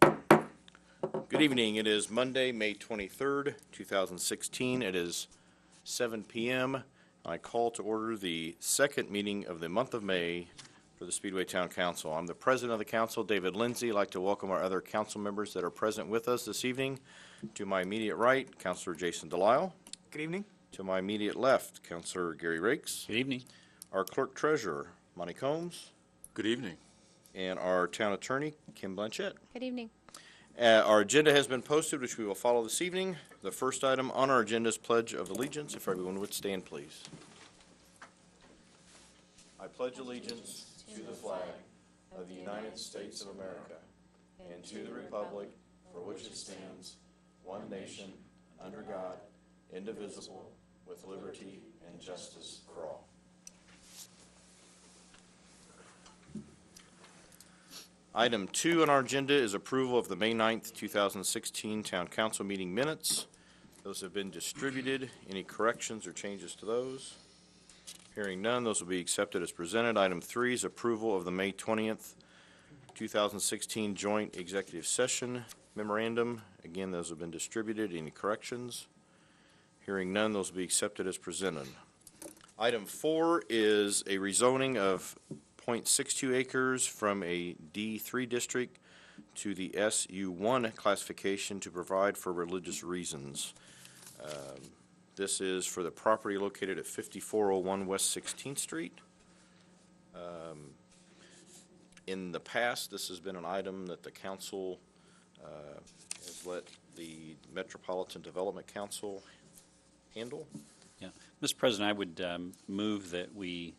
Good evening. It is Monday, May 23rd, 2016. It is 7 p.m. I call to order the second meeting of the month of May for the Speedway Town Council. I'm the president of the council, David Lindsay. I'd like to welcome our other council members that are present with us this evening. To my immediate right, Councilor Jason Delisle. Good evening. To my immediate left, Councilor Gary Rakes. Good evening. Our clerk treasurer, Monty Combs. Good evening. And our town attorney, Kim Blanchett. Good evening. Our agenda has been posted, which we will follow this evening. The first item on our agenda is Pledge of Allegiance. If everyone would stand, please. I pledge allegiance to the flag of the United States of America and to the republic for which it stands, one nation, under God, indivisible, with liberty and justice for all. Item 2 on our agenda is approval of the May 9th, 2016 Town Council meeting minutes. Those have been distributed. Any corrections or changes to those? Hearing none, those will be accepted as presented. Item 3 is approval of the May 20th, 2016 Joint Executive Session memorandum. Again, those have been distributed. Any corrections? Hearing none, those will be accepted as presented. Item 4 is a rezoning of 0.62 acres from a D3 district to the SU1 classification to provide for religious reasons. This is for the property located at 5401 West 16th Street. In the past, this has been an item that the council has let the Metropolitan Development Council handle. Yeah, Mr. President, I would move that we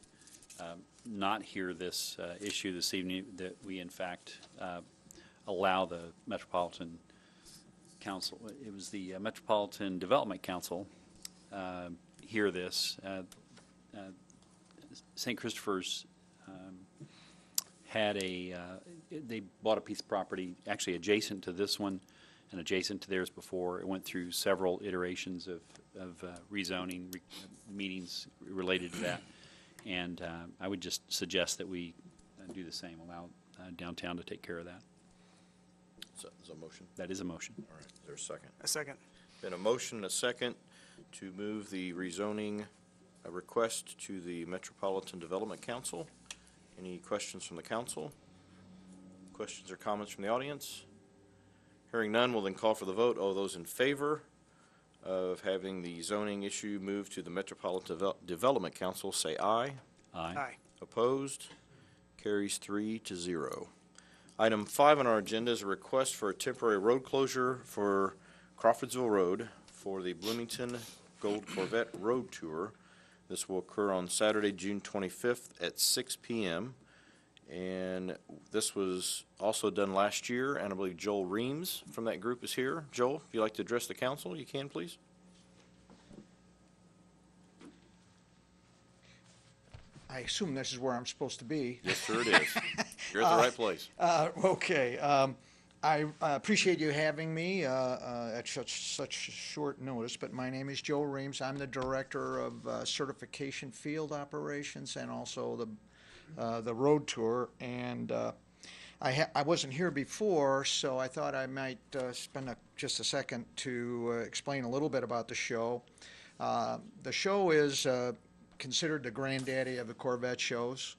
not hear this issue this evening, that we in fact allow the Metropolitan Council, it was the Metropolitan Development Council, hear this. St. Christopher's had they bought a piece of property actually adjacent to this one and adjacent to theirs before. It went through several iterations of rezoning meetings related to that. And I would just suggest that we do the same, allow downtown to take care of that. So, is that a motion? That is a motion. All right. Is there a second? A second. Been a motion and a second to move the rezoning request to the Metropolitan Development Council. Any questions from the council? Questions or comments from the audience? Hearing none, we'll then call for the vote. All those in favor of having the zoning issue moved to the Metropolitan Development Council, say aye. Aye. Aye. Opposed? Carries 3-0. Item 5 on our agenda is a request for a temporary road closure for Crawfordsville Road for the Bloomington Gold Corvette Road Tour. This will occur on Saturday, June 25th at 6 p.m. And this was also done last year, and I believe Joel Reams from that group is here. Joel, if you'd like to address the council, you can, please. I assume this is where I'm supposed to be. Yes, sir, it is. You're at the right place. Okay. I appreciate you having me at such short notice, but my name is Joe Reams. I'm the Director of Certification Field Operations and also the road tour, and I wasn't here before, so I thought I might spend just a second to explain a little bit about the show. The show is considered the granddaddy of the Corvette shows.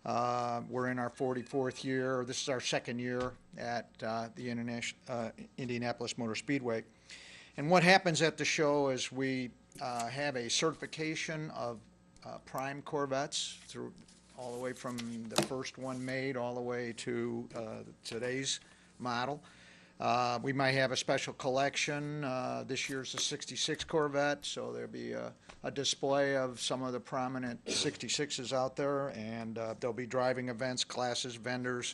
We're in our 44th year. This is our second year at the Indianapolis Motor Speedway. And what happens at the show is we have a certification of prime Corvettes through all the way from the first one made all the way to today's model. We might have a special collection. This year's the 66 Corvette, so there'll be a display of some of the prominent 66s out there, and there'll be driving events, classes, vendors,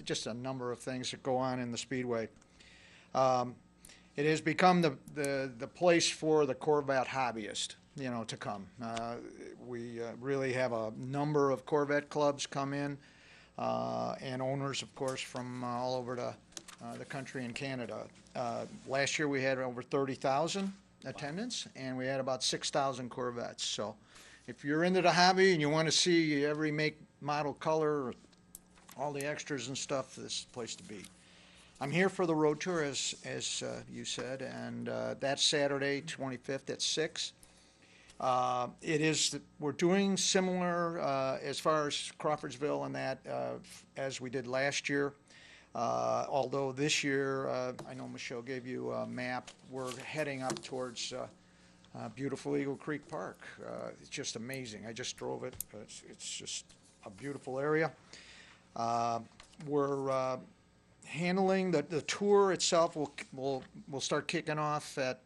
just a number of things that go on in the Speedway. It has become the place for the Corvette hobbyist, to come. We really have a number of Corvette clubs come in, and owners, of course, from all over the country and Canada. Last year we had over 30,000 attendance, and we had about 6,000 Corvettes. So if you're into the hobby and you want to see every make, model, color, all the extras and stuff, this is the place to be. I'm here for the road tour, as you said, and that's Saturday, 25th at 6. We're doing similar as far as Crawfordsville and that as we did last year. Although this year, I know Michelle gave you a map, we're heading up towards beautiful Eagle Creek Park. It's just amazing. I just drove it. It's just a beautiful area. We're handling the tour itself. We'll start kicking off at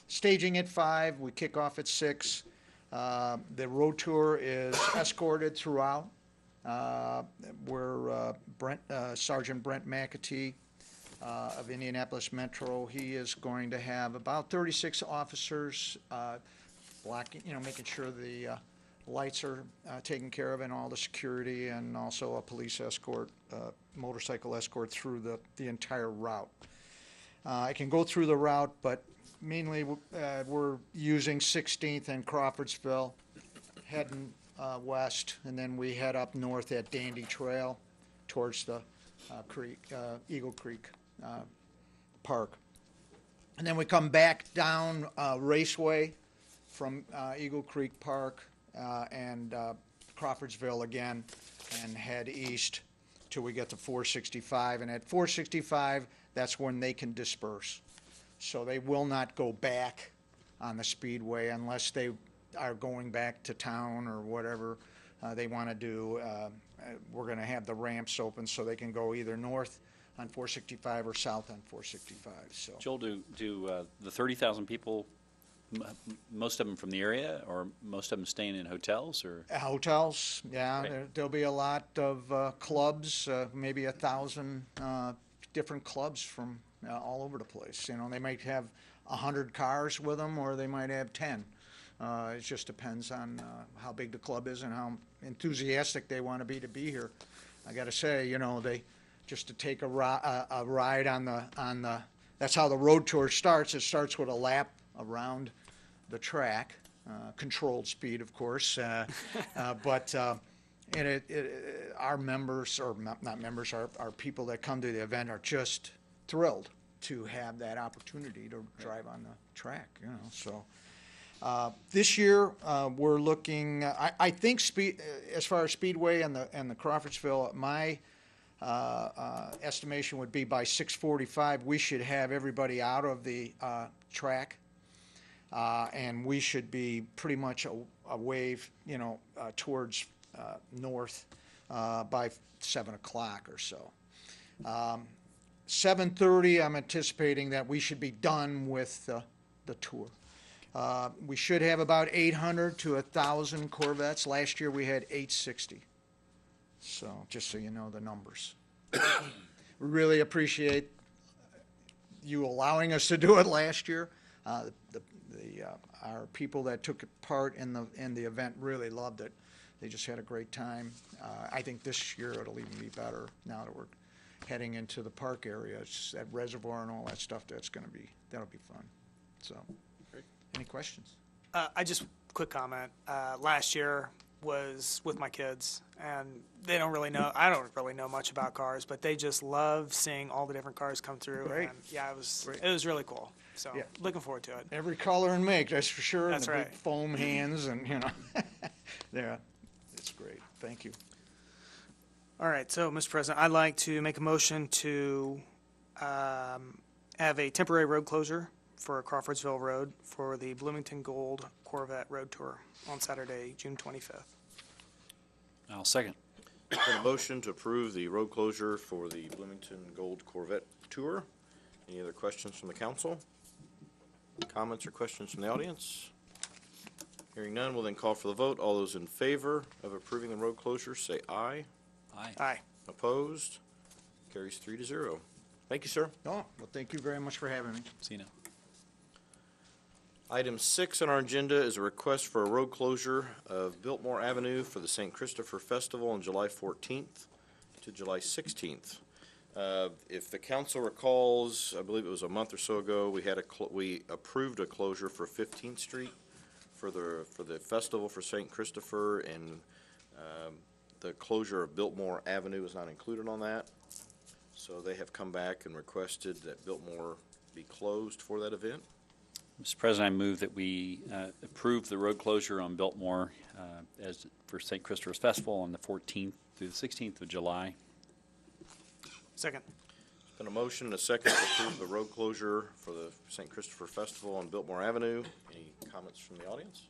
staging at 5. We kick off at 6. The road tour is escorted throughout. Sergeant Brent McAtee of Indianapolis Metro. He is going to have about 36 officers making sure the lights are taken care of and all the security, and also a police escort, motorcycle escort through the entire route. I can go through the route, but mainly we're using 16th and Crawfordsville, heading west, and then we head up north at Dandy Trail towards the Eagle Creek Park. And then we come back down Raceway from Eagle Creek Park and Crawfordsville again, and head east till we get to 465. And at 465, that's when they can disperse. So they will not go back on the speedway unless they are going back to town or whatever they want to do. We're going to have the ramps open so they can go either north on 465 or south on 465. So, Joel, do the 30,000 people, most of them from the area, or most of them staying in hotels, or? Hotels, yeah. Right. There'll be a lot of clubs, maybe 1,000 different clubs from all over the place. You know, they might have 100 cars with them, or they might have 10. It just depends on how big the club is and how enthusiastic they want to be here. I got to say, you know, just to take a ride on the. That's how the road tour starts. It starts with a lap around the track, controlled speed, of course. But our members, or not members, our people that come to the event are just thrilled to have that opportunity to drive on the track. You know, so. This year, we're looking, I think as far as Speedway and the Crawfordsville, my estimation would be by 6:45, we should have everybody out of the track, and we should be pretty much a wave, towards north by 7 o'clock or so. 7:30, I'm anticipating that we should be done with the tour. We should have about 800 to 1,000 Corvettes. Last year we had 860. So just so you know the numbers. We really appreciate you allowing us to do it last year. Our people that took part in the event really loved it. They just had a great time. I think this year it'll even be better now that we're heading into the park area. It's that reservoir and all that stuff that'll be fun. So. Any questions? Quick comment. Last year was with my kids, and they don't really know. I don't really know much about cars, but they just love seeing all the different cars come through. Great. And yeah, it was Great. it was really cool. So Yeah. looking forward to it. Every color and make, that's for sure. That's and the right. big foam hands, and yeah, it's great. Thank you. All right. So, Mr. President, I'd like to make a motion to have a temporary road closure for Crawfordsville Road for the Bloomington Gold Corvette Road Tour on Saturday, June 25th. I'll second. Been a motion to approve the road closure for the Bloomington Gold Corvette Tour. Any other questions from the council? Comments or questions from the audience? Hearing none, we'll then call for the vote. All those in favor of approving the road closure, say aye. Aye. Aye. Opposed? Carries 3-0. Thank you, sir. Oh, well, thank you very much for having me. See you now. Item 6 on our agenda is a request for a road closure of Biltmore Avenue for the St. Christopher Festival on July 14th to July 16th. If the council recalls, I believe it was a month or so ago, we approved a closure for 15th Street for the festival for St. Christopher, and the closure of Biltmore Avenue is not included on that. So they have come back and requested that Biltmore be closed for that event. Mr. President, I move that we approve the road closure on Biltmore as for St. Christopher's Festival on the 14th through the 16th of July. Second. Been a motion and a second to approve the road closure for the St. Christopher Festival on Biltmore Avenue. Any comments from the audience?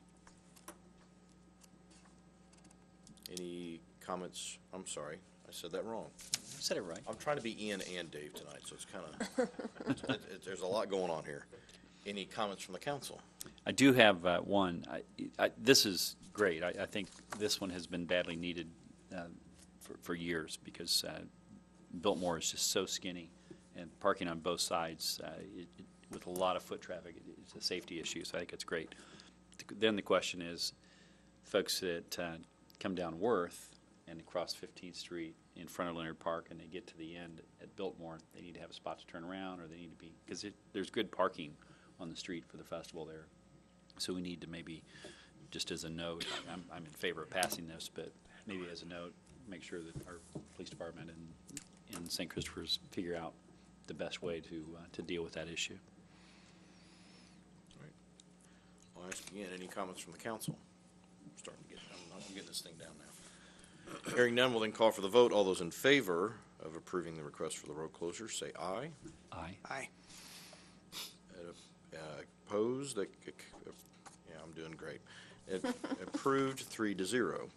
Any comments? I'm sorry, I said that wrong. You said it right. I'm trying to be Ian and Dave tonight, so it's kind of, there's a lot going on here. Any comments from the council? I do have one. This is great. I think this one has been badly needed for years because Biltmore is just so skinny, and parking on both sides with a lot of foot traffic, it's a safety issue, so I think it's great. Then the question is, folks that come down Worth and across 15th Street in front of Leonard Park and they get to the end at Biltmore, they need to have a spot to turn around, or they need to be, because there's good parking on the street for the festival there. So we need to maybe, just as a note, I'm in favor of passing this, but maybe as a note, make sure that our police department and St. Christopher's figure out the best way to deal with that issue. All right. I'll ask again, any comments from the council? I'm getting this thing down now. Hearing none, we'll then call for the vote. All those in favor of approving the request for the road closure, say aye. Aye. Aye. Opposed? Yeah, I'm doing great. Approved 3-0.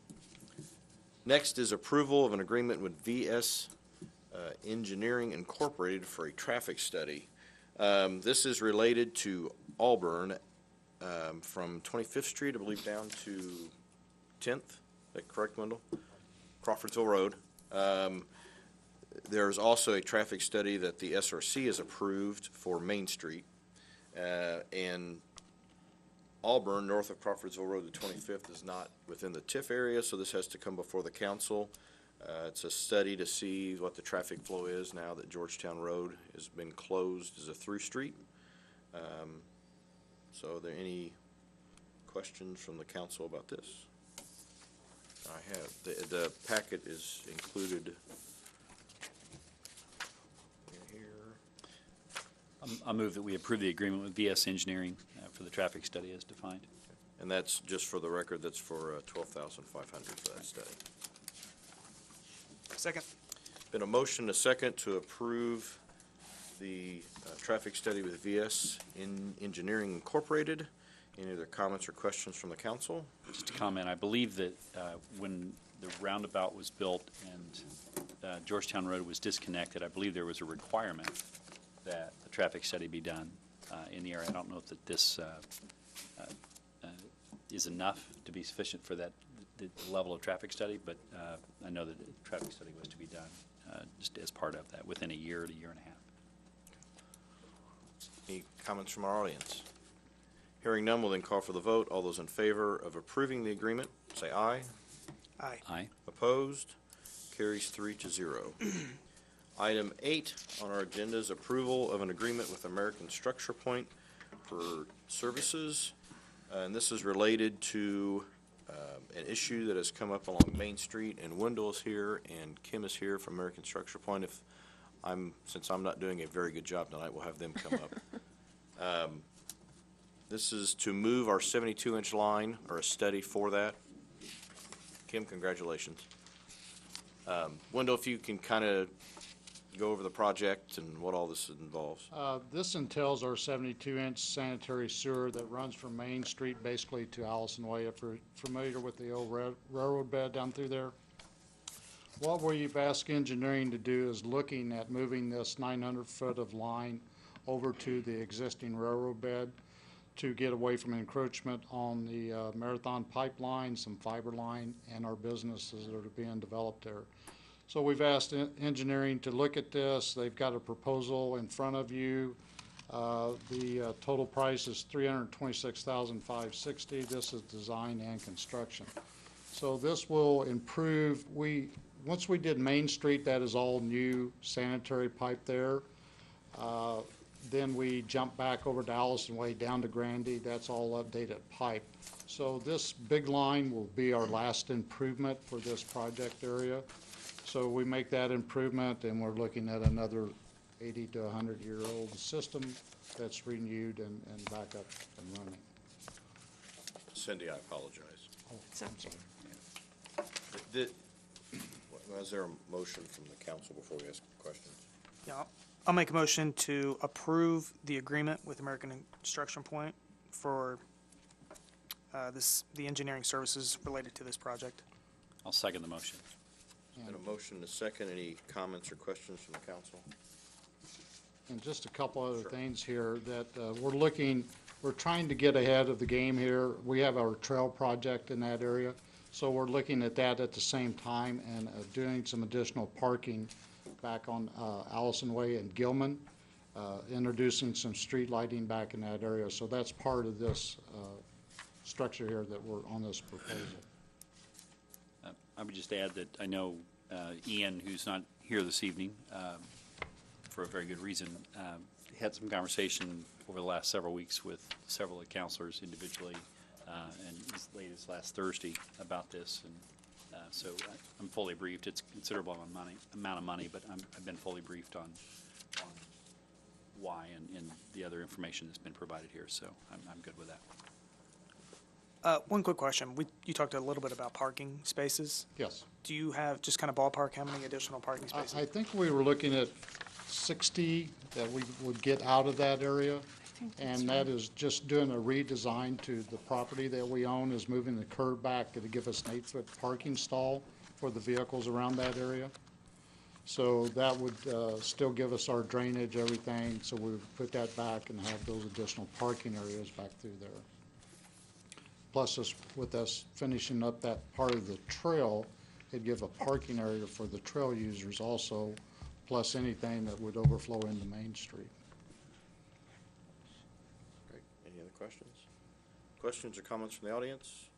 Next is approval of an agreement with VS Engineering Incorporated for a traffic study. This is related to Auburn from 25th Street, I believe, down to 10th. Is that correct, Wendell? Crawfordsville Road. There's also a traffic study that the SRC has approved for Main Street. And Auburn, north of Crawfordsville Road, the 25th, is not within the TIF area, so this has to come before the council. It's a study to see what the traffic flow is now that Georgetown Road has been closed as a through street. So are there any questions from the council about this? I have. The packet is included here. I move that we approve the agreement with VS Engineering for the traffic study as defined. And that's just for the record, that's for $12,500 for that study. Second. Been a motion, a second, to approve the traffic study with VS Engineering Incorporated. Any other comments or questions from the council? Just a comment, I believe that when the roundabout was built and Georgetown Road was disconnected, I believe there was a requirement that a traffic study be done in the area. I don't know if this is enough to be sufficient for that the level of traffic study, but I know that a traffic study was to be done just as part of that within a year to year and a half. Any comments from our audience? Hearing none, we'll then call for the vote. All those in favor of approving the agreement, say aye. Aye. Aye. Opposed? Carries 3-0. Item 8 on our agenda is approval of an agreement with American Structure Point for services. And this is related to an issue that has come up along Main Street, and Wendell is here and Kim is here from American Structure Point. Since I'm not doing a very good job tonight, we'll have them come up. This is to move our 72-inch line, or a study for that. Kim, congratulations. Wendell, if you can kind of go over the project and what all this involves. This entails our 72-inch sanitary sewer that runs from Main Street basically to Allison Way, if you're familiar with the old railroad bed down through there. What we've asked engineering to do is looking at moving this 900 foot of line over to the existing railroad bed to get away from encroachment on the Marathon pipeline, some fiber line, and our businesses that are being developed there. So we've asked engineering to look at this. They've got a proposal in front of you. The total price is $326,560. This is design and construction. So this will improve. Once we did Main Street, that is all new sanitary pipe there. Then we jump back over to Allison Way, down to Grandy. That's all updated pipe. So this big line will be our last improvement for this project area. So we make that improvement, and we're looking at another 80 to 100-year-old system that's renewed and back up and running. Cindy, I apologize. I'm sorry. Was there a motion from the council before we ask questions? Yeah, I'll make a motion to approve the agreement with American Construction Point for the engineering services related to this project. I'll second the motion. And a motion and a second. Any comments or questions from the council? And just a couple other things here that we're trying to get ahead of the game here. We have our trail project in that area, so we're looking at that at the same time and doing some additional parking back on Allison Way and Gilman, introducing some street lighting back in that area. So that's part of this structure here that we're on this proposal. I would just add that I know Ian, who's not here this evening, for a very good reason, had some conversation over the last several weeks with several of the counselors individually, and as late as last Thursday about this. And so I'm fully briefed. It's a considerable amount of money, but I've been fully briefed on why and the other information that's been provided here. So I'm good with that. One quick question. You talked a little bit about parking spaces. Yes. Do you have just kind of ballpark how many additional parking spaces? I think we were looking at 60 that we would get out of that area. And that is just doing a redesign to the property that we own, is moving the curb back to give us an 8-foot parking stall for the vehicles around that area. So that would still give us our drainage, everything, so we would put that back and have those additional parking areas back through there. Plus, with us finishing up that part of the trail, it'd give a parking area for the trail users also, plus anything that would overflow into Main Street. Great. Any other questions? Questions or comments from the audience?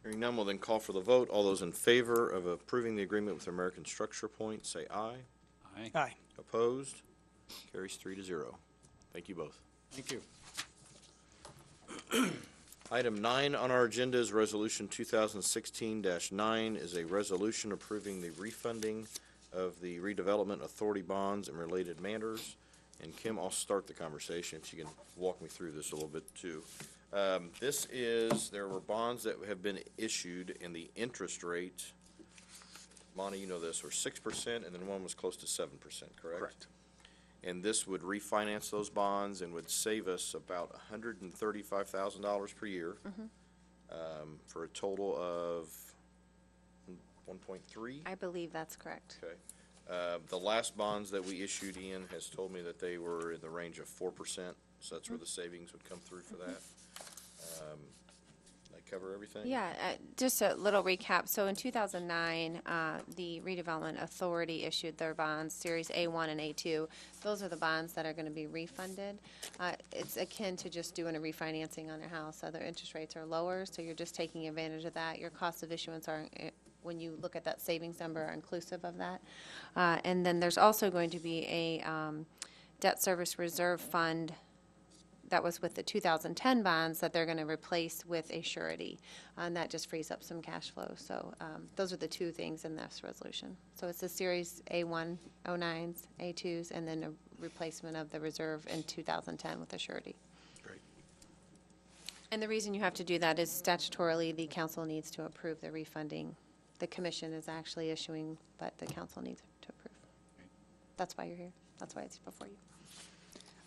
Hearing none, we'll then call for the vote. All those in favor of approving the agreement with American Structure Point, say aye. Aye. Aye. Opposed? Carries 3-0. Thank you both. Thank you. Item 9 on our agenda is Resolution 2016-9, is a resolution approving the refunding of the Redevelopment Authority Bonds and related matters. And Kim, I'll start the conversation if you can walk me through this a little bit too. There were bonds that have been issued, and the interest rate, Monty, you know this, were 6%, and then one was close to 7%, correct? Correct. And this would refinance those bonds and would save us about $135,000 per year, for a total of 1.3. I believe that's correct. Okay. The last bonds that we issued, Ian has told me that they were in the range of 4%, so that's where the savings would come through for that. Did I cover everything? Yeah, just a little recap. So in 2009, the Redevelopment Authority issued their bonds, Series A1 and A2. Those are the bonds that are going to be refunded. It's akin to just doing a refinancing on your house. Other interest rates are lower, so you're just taking advantage of that. Your cost of issuance are, when you look at that savings number, are inclusive of that. And then there's also going to be a debt service reserve fund that was with the 2010 bonds that they're going to replace with a surety. And that just frees up some cash flow. So those are the two things in this resolution. So it's the Series A1, 09s, A2s, and then a replacement of the reserve in 2010 with a surety. Great. And the reason you have to do that is statutorily the council needs to approve the refunding. The commission is actually issuing, but the council needs to approve. That's why you're here. That's why it's before you.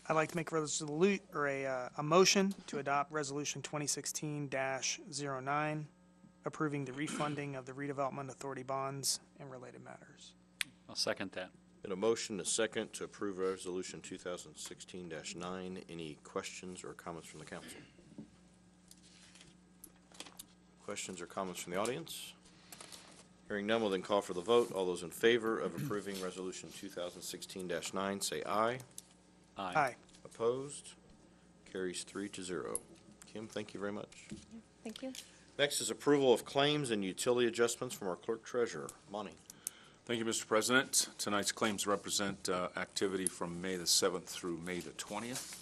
I'd like to make a motion to adopt Resolution 2016-09, approving the refunding of the Redevelopment Authority bonds and related matters. I'll second that. Been a motion, a second, to approve Resolution 2016-9. Any questions or comments from the council? Questions or comments from the audience? Hearing none, we'll then call for the vote. All those in favor of approving Resolution 2016-9, say aye. Aye. Opposed? Carries 3-0. Kim, thank you very much. Thank you. Next is approval of claims and utility adjustments from our clerk treasurer. Monty. Thank you, Mr. President. Tonight's claims represent activity from May the 7th through May the 20th,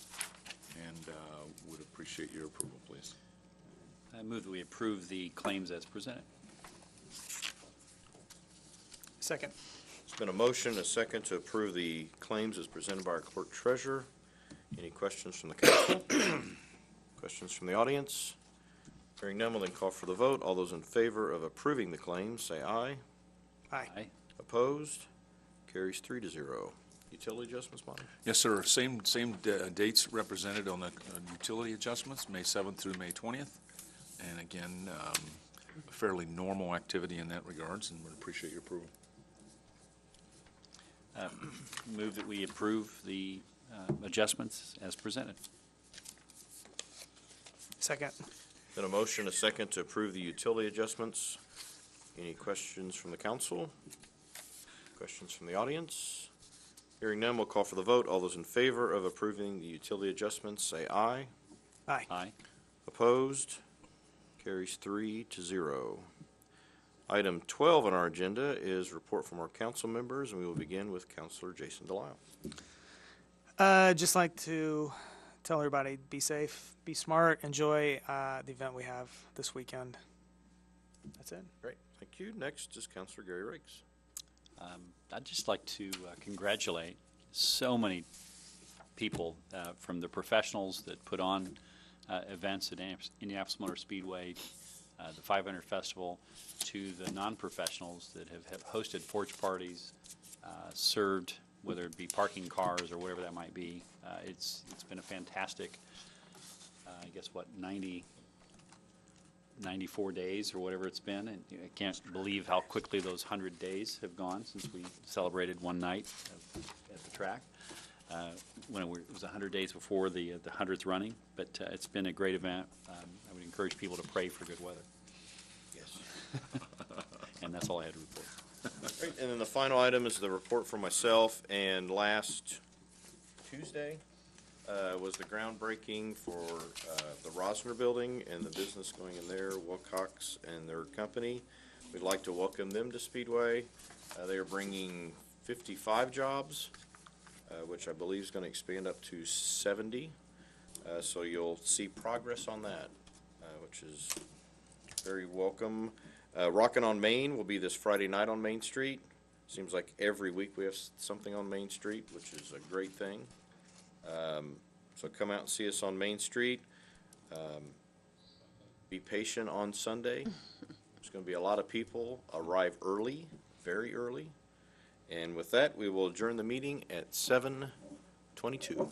and would appreciate your approval, please. I move that we approve the claims as presented. Second. There's been a motion, a second, to approve the claims as presented by our clerk treasurer. Any questions from the council? Questions from the audience? Hearing none, we'll then call for the vote. All those in favor of approving the claims, say aye. Aye. Aye. Opposed? Carries 3-0. Utility adjustments, Monty? Yes, sir. Same dates represented on the utility adjustments, May 7th through May 20th. And again, fairly normal activity in that regards, and would appreciate your approval. Move that we approve the adjustments as presented. Second. Been a motion, a second, to approve the utility adjustments. Any questions from the council? Questions from the audience? Hearing none, we'll call for the vote. All those in favor of approving the utility adjustments, say aye. Aye. Aye. Opposed? Carries 3-0. Item 12 on our agenda is report from our council members, and we will begin with Councilor Jason Delisle. Just like to tell everybody, be safe, be smart, enjoy the event we have this weekend. That's it. Great, thank you. Next is Councilor Gary Rakes. I'd just like to congratulate so many people, from the professionals that put on events at Indianapolis Motor Speedway, the 500 Festival, to the non-professionals that have hosted porch parties, served, whether it be parking cars or whatever that might be. It's been a fantastic, I guess, 94 days or whatever it's been, and I can't believe how quickly those 100 days have gone since we celebrated one night at the track. When it was 100 days before the 100th running, but it's been a great event. I would encourage people to pray for good weather. Yes. And that's all I had to report. Great, and then the final item is the report from myself, and last Tuesday was the groundbreaking for the Rosner Building and the business going in there, Wilcox and their company. We'd like to welcome them to Speedway. They are bringing 55 jobs, which I believe is going to expand up to 70. So you'll see progress on that, which is very welcome. Rockin' on Main will be this Friday night on Main Street. Seems like every week we have something on Main Street, which is a great thing. So come out and see us on Main Street. Be patient on Sunday. There's going to be a lot of people. Arrive early, very early. And with that, we will adjourn the meeting at 7:22.